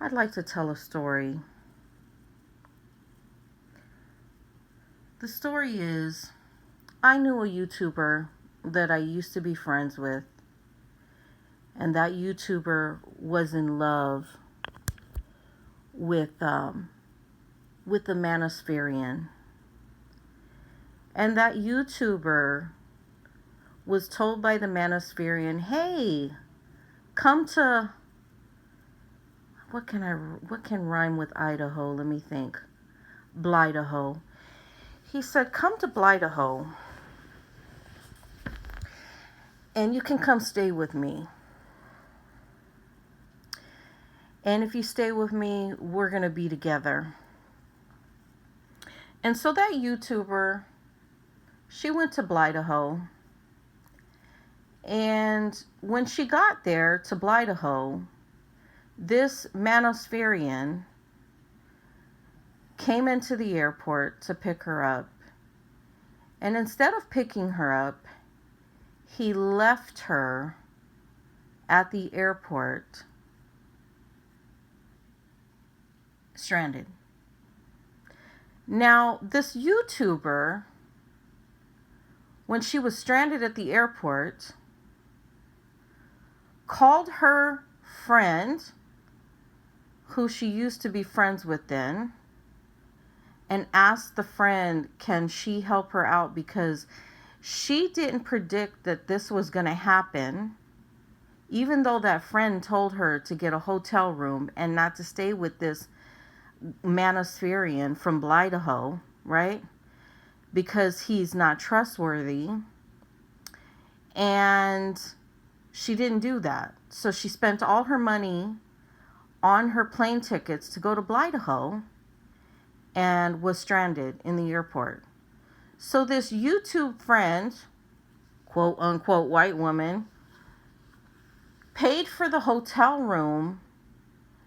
I'd like to tell a story. The story is, I knew a YouTuber that I used to be friends with, and that YouTuber was in love with the Manospherian. And that YouTuber was told by the Manospherian, hey, come to, what can rhyme with Idaho? Let me think. Blidaho. He said, come to Blidaho, and you can come stay with me. And if you stay with me, we're going to be together. And so that YouTuber, she went to Blidaho. And when she got there to Blidaho, this Manospherian came into the airport to pick her up. And instead of picking her up, he left her at the airport stranded. Now, this YouTuber, when she was stranded at the airport, called her friend, who she used to be friends with then, and asked the friend, can she help her out, because she didn't predict that this was going to happen, even though that friend told her to get a hotel room and not to stay with this Manospherian from Blidaho, right? Because he's not trustworthy. And she didn't do that. So she spent all her money on her plane tickets to go to Blidaho and was stranded in the airport. So this YouTube friend, quote unquote white woman, paid for the hotel room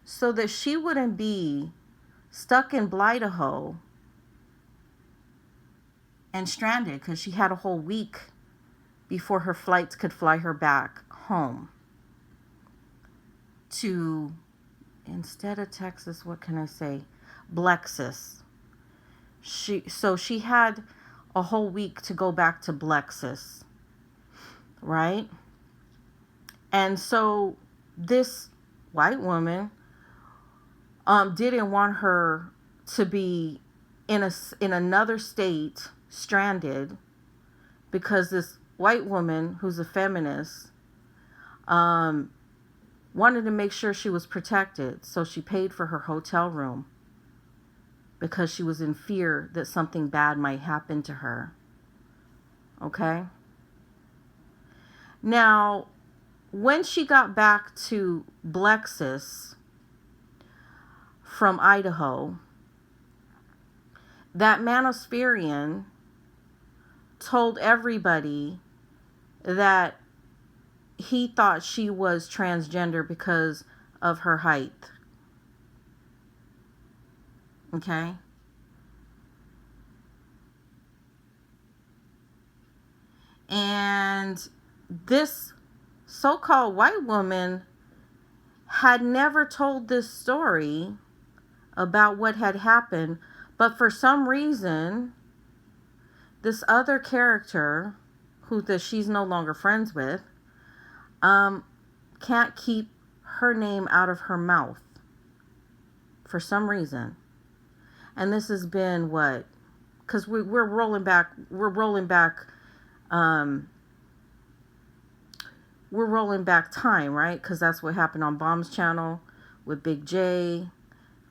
so that she wouldn't be stuck in Blidaho and stranded, because she had a whole week before her flights could fly her back home to, instead of Texas, what can I say? Blexus. So she had a whole week to go back to Blexus, right? And so this white woman didn't want her to be in another state stranded, because this white woman, who's a feminist, wanted to make sure she was protected. So she paid for her hotel room because she was in fear that something bad might happen to her. Okay? Now, when she got back to Blexus from Idaho, that Manospherian told everybody that he thought she was transgender because of her height. Okay? And this so-called white woman had never told this story about what had happened, but for some reason, this other character, that she's no longer friends with, can't keep her name out of her mouth for some reason. And this has been what? Because we're rolling back. We're rolling back time, right? Because that's what happened on Bomb's channel with Big J.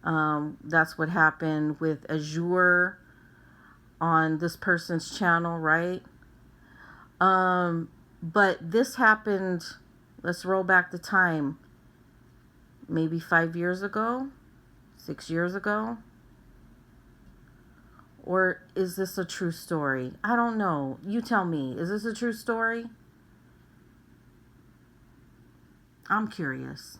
That's what happened with Azure on this person's channel, right? But this happened, let's roll back the time, maybe 5 years ago, 6 years ago. Or is this a true story? I don't know. You tell me. Is this a true story? I'm curious.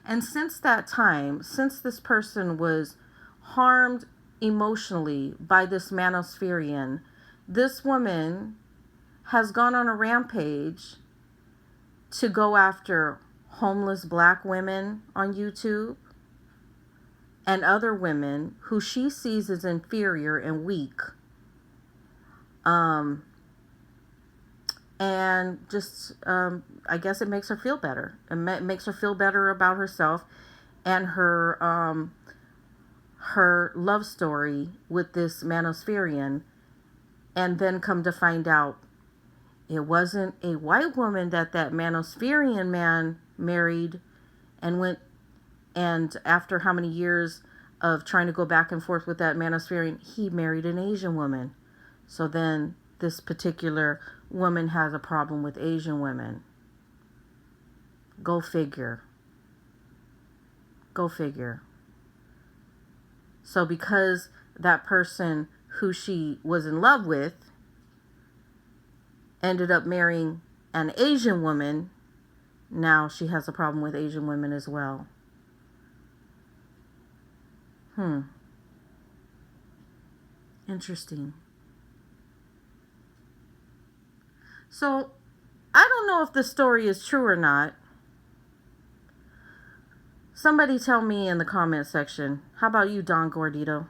And since that time, since this person was harmed emotionally by this Manospherian, this woman has gone on a rampage to go after homeless black women on YouTube and other women who she sees as inferior and weak. And just, I guess it makes her feel better. It makes her feel better about herself and her love story with this Manospherian. And then come to find out, it wasn't a white woman that Manospherian man married and went, and after how many years of trying to go back and forth with that Manospherian, he married an Asian woman. So then this particular woman has a problem with Asian women. Go figure. Go figure. So because that person who she was in love with ended up marrying an Asian woman, now she has a problem with Asian women as well. Interesting. So, I don't know if this story is true or not. Somebody tell me in the comment section. How about you, Don Gordito?